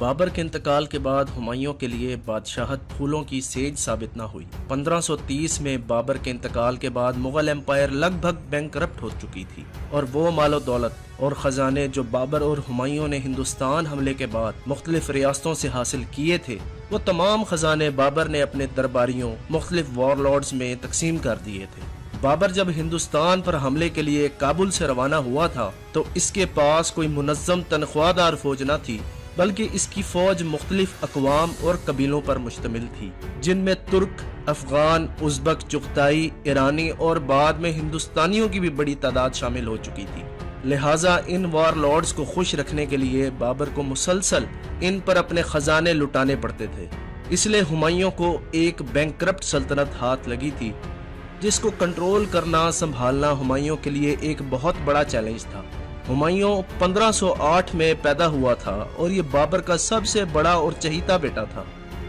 بابر کے انتقال کے بعد ہمایوں کے لیے بادشاہت پھولوں کی سیج ثابت نہ ہوئی۔ 1530 میں بابر کے انتقال کے بعد مغل امپائر لگ بھگ بینکرپٹ ہو چکی تھی، اور وہ مال و دولت اور خزانے جو بابر اور ہمایوں نے ہندوستان حملے کے بعد مختلف ریاستوں سے حاصل کیے تھے، وہ تمام خزانے بابر نے اپنے درباریوں مختلف وار لارڈز میں تقسیم کر دیے تھے۔ بابر جب ہندوستان پر حملے کے لیے کابل سے روانہ ہوا تھا تو اس کے پاس کوئی منظم تنخواہ دار فوج نہ تھی، بلکہ اس کی فوج مختلف اقوام اور قبیلوں پر مشتمل تھی، جن میں ترک، افغان، ازبک، چغتائی، ایرانی اور بعد میں ہندوستانیوں کی بھی بڑی تعداد شامل ہو چکی تھی۔ لہٰذا ان وار لارڈز کو خوش رکھنے کے لیے بابر کو مسلسل ان پر اپنے خزانے لٹانے پڑتے تھے۔ اس لیے ہمایوں کو ایک بینکرپٹ سلطنت ہاتھ لگی تھی، جس کو کنٹرول کرنا سنبھالنا ہمایوں کے لیے ایک بہت بڑا چیلنج تھا۔ ہمایوں 1508 میں پیدا ہوا تھا اور یہ بابر کا سب سے بڑا اور چہیتا بیٹا تھا۔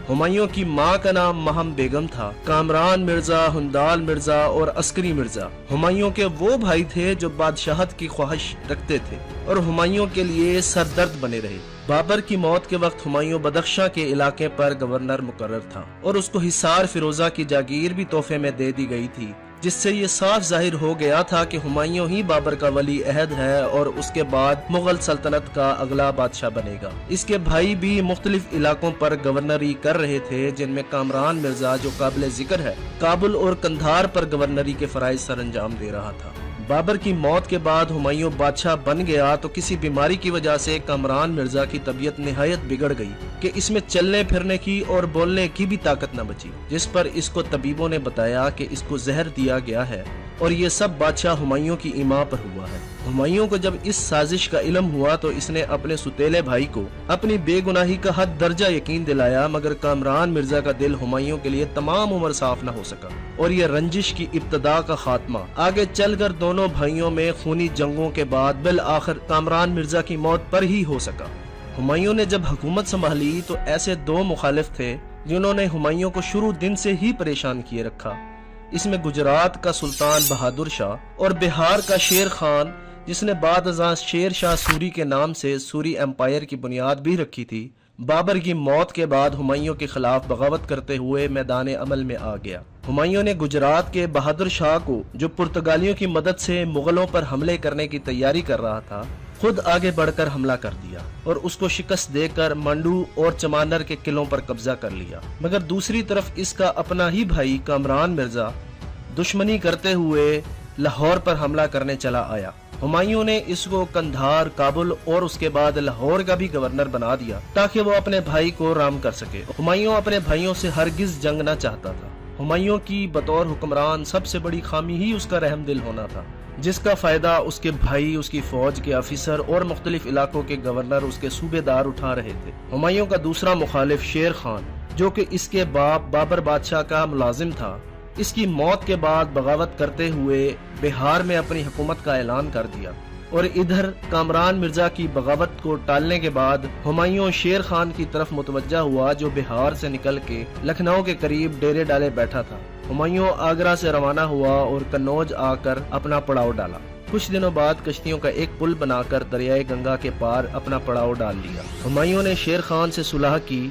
ہمایوں کی ماں کا نام مہم بیگم تھا۔ کامران مرزا، ہندال مرزا اور عسکری مرزا ہمایوں کے وہ بھائی تھے جو بادشاہت کی خواہش رکھتے تھے اور ہمایوں کے لیے سردرد بنے رہے۔ بابر کی موت کے وقت ہمایوں بدخشاں کے علاقے پر گورنر مقرر تھا اور اس کو حصار فیروزہ کی جاگیر بھی تحفے میں دے دی گئی تھی، جس سے یہ صاف ظاہر ہو گیا تھا کہ ہمایوں ہی بابر کا ولی عہد ہے اور اس کے بعد مغل سلطنت کا اگلا بادشاہ بنے گا۔ اس کے بھائی بھی مختلف علاقوں پر گورنری کر رہے تھے، جن میں کامران مرزا، جو قابل ذکر ہے، کابل اور قندھار پر گورنری کے فرائض سر انجام دے رہا تھا۔ بابر کی موت کے بعد ہمایوں بادشاہ بن گیا تو کسی بیماری کی وجہ سے کامران مرزا کی طبیعت نہایت بگڑ گئی کہ اس میں چلنے پھرنے کی اور بولنے کی بھی طاقت نہ بچی، جس پر اس کو طبیبوں نے بتایا کہ اس کو زہر دیا گیا ہے، اور یہ سب بادشاہ ہمایوں کی ایما پر ہوا ہے۔ ہمایوں کو جب اس سازش کا علم ہوا تو اس نے اپنے ستیلے بھائی کو اپنی بے گناہی کا حد درجہ یقین دلایا، مگر کامران مرزا کا دل ہمایوں کے لیے تمام عمر صاف نہ ہو سکا، اور یہ رنجش کی ابتدا کا خاتمہ آگے چل کر دونوں بھائیوں میں خونی جنگوں کے بعد بالآخر کامران مرزا کی موت پر ہی ہو سکا۔ ہمایوں نے جب حکومت سنبھالی تو ایسے دو مخالف تھے جنہوں نے ہمایوں کو شروع دن سے ہی پریشان کیے رکھا۔ اس میں گجرات کا سلطان بہادر شاہ اور بہار کا شیر خان، جس نے بعد ازاں شیر شاہ سوری کے نام سے سوری امپائر کی بنیاد بھی رکھی تھی، بابر کی موت کے بعد ہمایوں کے خلاف بغاوت کرتے ہوئے میدان عمل میں آ گیا۔ ہمایوں نے گجرات کے بہادر شاہ کو، جو پرتگالیوں کی مدد سے مغلوں پر حملے کرنے کی تیاری کر رہا تھا، خود آگے بڑھ کر حملہ کر دیا اور اس کو شکست دے کر منڈو اور چمانر کے قلعوں پر قبضہ کر لیا۔ مگر دوسری طرف اس کا اپنا ہی بھائی کامران مرزا دشمنی کرتے ہوئے لاہور پر حملہ کرنے چلا آیا۔ ہمایوں نے اس کو قندھار، کابل اور اس کے بعد لاہور کا بھی گورنر بنا دیا تاکہ وہ اپنے بھائی کو رام کر سکے۔ ہمایوں اپنے بھائیوں سے ہرگز جنگ نہ چاہتا تھا۔ ہمایوں کی بطور حکمران سب سے بڑی خامی ہی اس کا رحم دل ہونا تھا، جس کا فائدہ اس کے بھائی، اس کی فوج کے افیسر اور مختلف علاقوں کے گورنر، اس کے صوبے دار اٹھا رہے تھے۔ ہمایوں کا دوسرا مخالف شیر خان، جو کہ اس کے باپ بابر بادشاہ کا ملازم تھا، اس کی موت کے بعد بغاوت کرتے ہوئے بہار میں اپنی حکومت کا اعلان کر دیا، اور ادھر کامران مرزا کی بغاوت کو ٹالنے کے بعد ہمایوں شیر خان کی طرف متوجہ ہوا، جو بہار سے نکل کے لکھنؤ کے قریب ڈیرے ڈالے بیٹھا تھا۔ ہمایوں آگرہ سے روانہ ہوا اور کنوج آ کر اپنا پڑاؤ ڈالا۔ کچھ دنوں بعد کشتیوں کا ایک پل بنا کر دریائے گنگا کے پار اپنا پڑاؤ ڈال لیا۔ ہمایوں نے شیر خان سے صلح کی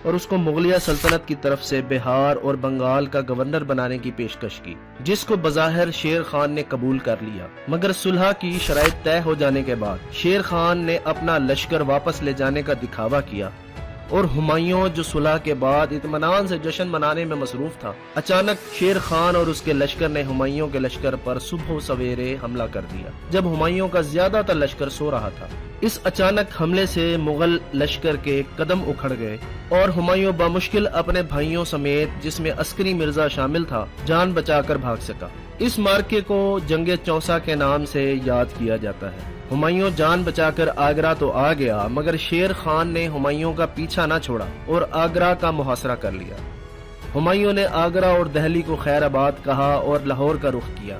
اور اس کو مغلیہ سلطنت کی طرف سے بہار اور بنگال کا گورنر بنانے کی پیشکش کی، جس کو بظاہر شیر خان نے قبول کر لیا۔ مگر صلح کی شرائط طے ہو جانے کے بعد شیر خان نے اپنا لشکر واپس لے جانے کا دکھاوا کیا، اور ہمایوں جو صلح کے بعد اطمینان سے جشن منانے میں مصروف تھا، اچانک شیر خان اور اس کے لشکر نے ہمایوں کے لشکر پر صبح و سویرے حملہ کر دیا، جب ہمایوں کا زیادہ تر لشکر سو رہا تھا۔ اس اچانک حملے سے مغل لشکر کے قدم اکھڑ گئے اور ہمایوں بامشکل اپنے بھائیوں سمیت، جس میں عسکری مرزا شامل تھا، جان بچا کر بھاگ سکا۔ اس مارکے کو جنگ چونسا کے نام سے یاد کیا جاتا ہے۔ ہمایوں جان بچا کر آگرہ تو آ گیا، مگر شیر خان نے ہمایوں کا پیچھا نہ چھوڑا اور آگرہ کا محاصرہ کر لیا۔ ہمایوں نے آگرہ اور دہلی کو خیر آباد کہا اور لاہور کا رخ کیا۔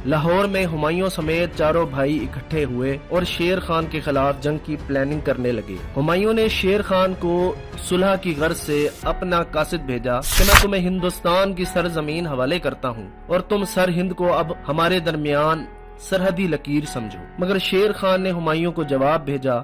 لاہور میں ہمایوں سمیت چاروں بھائی اکٹھے ہوئے اور شیر خان کے خلاف جنگ کی پلاننگ کرنے لگے۔ ہمایوں نے شیر خان کو صلح کی غرض سے اپنا قاصد بھیجا کہ میں تمہیں ہندوستان کی سرزمین حوالے کرتا ہوں اور تم سر ہند کو اب ہمارے درمیان سرحدی لکیر سمجھو۔ مگر شیر خان نے ہمایوں کو جواب بھیجا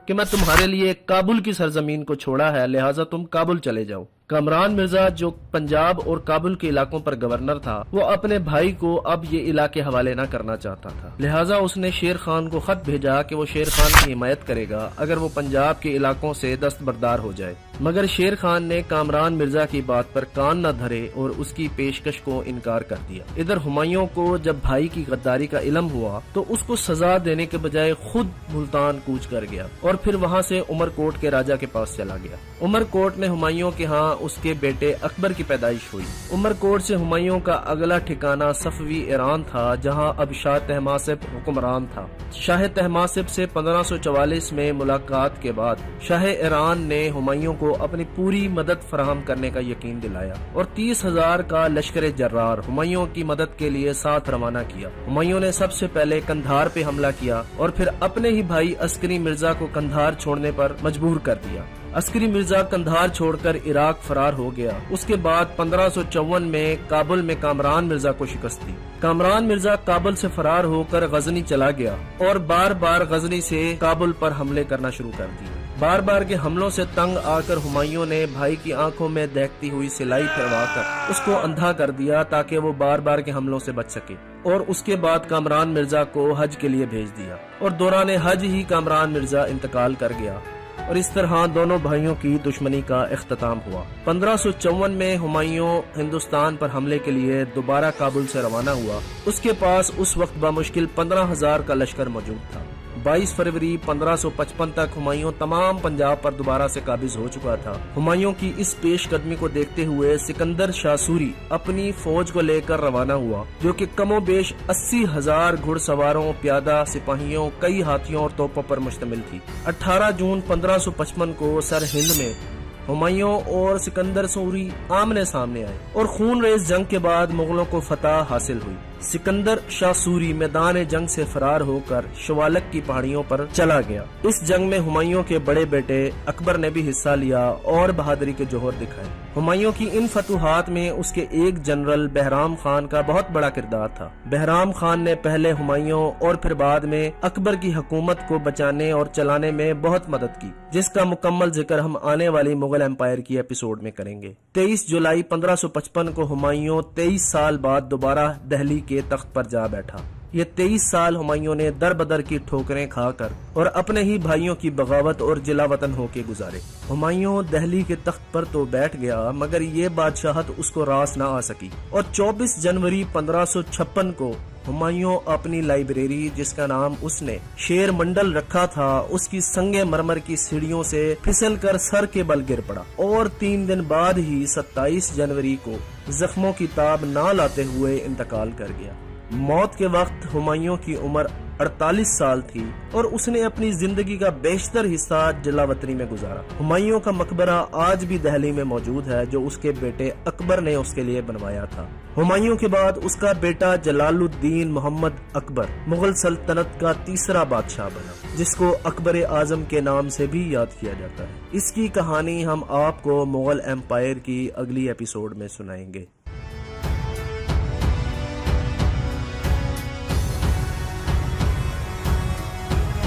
کہ میں تمہارے لیے کابل کی سرزمین کو چھوڑا ہے، لہٰذا تم کابل چلے جاؤ۔ کامران مرزا جو پنجاب اور کابل کے علاقوں پر گورنر تھا، وہ اپنے بھائی کو اب یہ علاقے حوالے نہ کرنا چاہتا تھا، لہٰذا اس نے شیر خان کو خط بھیجا کہ وہ شیر خان کی حمایت کرے گا اگر وہ پنجاب کے علاقوں سے دستبردار ہو جائے، مگر شیر خان نے کامران مرزا کی بات پر کان نہ دھرے اور اس کی پیشکش کو انکار کر دیا۔ ادھر ہمایوں کو جب بھائی کی غداری کا علم ہوا تو اس کو سزا دینے کے بجائے خود ملتان کوچ کر گیا اور پھر وہاں سے عمر کوٹ کے راجا کے پاس چلا گیا۔ عمر کوٹ میں ہمایوں کے ہاں اس کے بیٹے اکبر کی پیدائش ہوئی۔ عمر کوٹ سے ہمایوں کا اگلا ٹھکانہ صفوی ایران تھا، جہاں اب شاہ طہماسپ حکمران تھا۔ شاہ طہماسپ سے 1544 میں ملاقات کے بعد شاہ ایران نے ہمایوں کو اپنی پوری مدد فراہم کرنے کا یقین دلایا اور 30,000 کا لشکر جرار ہمایوں کی مدد کے لیے ساتھ روانہ کیا۔ ہمایوں نے سب سے پہلے قندھار پہ حملہ کیا اور پھر اپنے ہی بھائی عسکری مرزا کو قندھار چھوڑنے پر مجبور کر دیا۔ عسکری مرزا قندھار چھوڑ کر عراق فرار ہو گیا۔ اس کے بعد 1554 میں کابل میں کامران مرزا کو شکست دی۔ کامران مرزا کابل سے فرار ہو کر غزنی چلا گیا اور بار بار غزنی سے کابل پر حملے کرنا شروع کر دیے۔ بار بار کے حملوں سے تنگ آ کر ہمایوں نے بھائی کی آنکھوں میں دیکھتی ہوئی سلائی پھروا کر اس کو اندھا کر دیا تاکہ وہ بار بار کے حملوں سے بچ سکے، اور اس کے بعد کامران مرزا کو حج کے لیے بھیج دیا اور دوران حج ہی کامران مرزا انتقال کر گیا، اور اس طرح دونوں بھائیوں کی دشمنی کا اختتام ہوا۔ 1554 میں ہمایوں ہندوستان پر حملے کے لیے دوبارہ کابل سے روانہ ہوا۔ اس کے پاس اس وقت بمشکل 15,000 کا لشکر موجود تھا۔ 22 فروری 1555 تک ہمایوں تمام پنجاب پر دوبارہ سے قابض ہو چکا تھا۔ ہمایوں کی اس پیش قدمی کو دیکھتے ہوئے سکندر شاہ سوری اپنی فوج کو لے کر روانہ ہوا، جو کہ کم و بیش 80,000 گھڑ سواروں، پیادہ سپاہیوں، کئی ہاتھیوں اور توپوں پر مشتمل تھی۔ 18 جون 1555 کو سر ہند میں ہمایوں اور سکندر سوری آمنے سامنے آئے اور خون ریز جنگ کے بعد مغلوں کو فتح حاصل ہوئی۔ سکندر شاہ سوری میدان جنگ سے فرار ہو کر شوالک کی پہاڑیوں پر چلا گیا۔ اس جنگ میں ہمایوں کے بڑے بیٹے اکبر نے بھی حصہ لیا اور بہادری کے جوہر دکھائے۔ ہمایوں کی ان فتوحات میں اس کے ایک جنرل بہرام خان کا بہت بڑا کردار تھا۔ بہرام خان نے پہلے ہمایوں اور پھر بعد میں اکبر کی حکومت کو بچانے اور چلانے میں بہت مدد کی، جس کا مکمل ذکر ہم آنے والی مغل امپائر کی ایپیسوڈ میں کریں گے۔ 23 جولائی 1555 کو ہمایوں 23 سال بعد دوبارہ دہلی کے تخت پر جا بیٹھا۔ یہ 23 سال ہمایوں نے در بدر کی ٹھوکریں کھا کر اور اپنے ہی بھائیوں کی بغاوت اور جلا وطن ہو کے گزارے۔ ہمایوں دہلی کے تخت پر تو بیٹھ گیا، مگر یہ بادشاہت اس کو راس نہ آ سکی، اور 24 جنوری 1556 کو ہمایوں اپنی لائبریری، جس کا نام اس نے شیر منڈل رکھا تھا، اس کی سنگ مرمر کی سیڑھیوں سے پھسل کر سر کے بل گر پڑا، اور 3 دن بعد ہی 27 جنوری کو زخموں کی تاب نہ لاتے ہوئے انتقال کر گیا۔ موت کے وقت ہمایوں کی عمر 48 سال تھی اور اس نے اپنی زندگی کا بیشتر حصہ جلا وطنی میں گزارا۔ ہمایوں کا مقبرہ آج بھی دہلی میں موجود ہے، جو اس کے بیٹے اکبر نے اس کے لیے بنوایا تھا۔ ہمایوں کے بعد اس کا بیٹا جلال الدین محمد اکبر مغل سلطنت کا تیسرا بادشاہ بنا، جس کو اکبر اعظم کے نام سے بھی یاد کیا جاتا ہے۔ اس کی کہانی ہم آپ کو مغل امپائر کی اگلی ایپیسوڈ میں سنائیں گے۔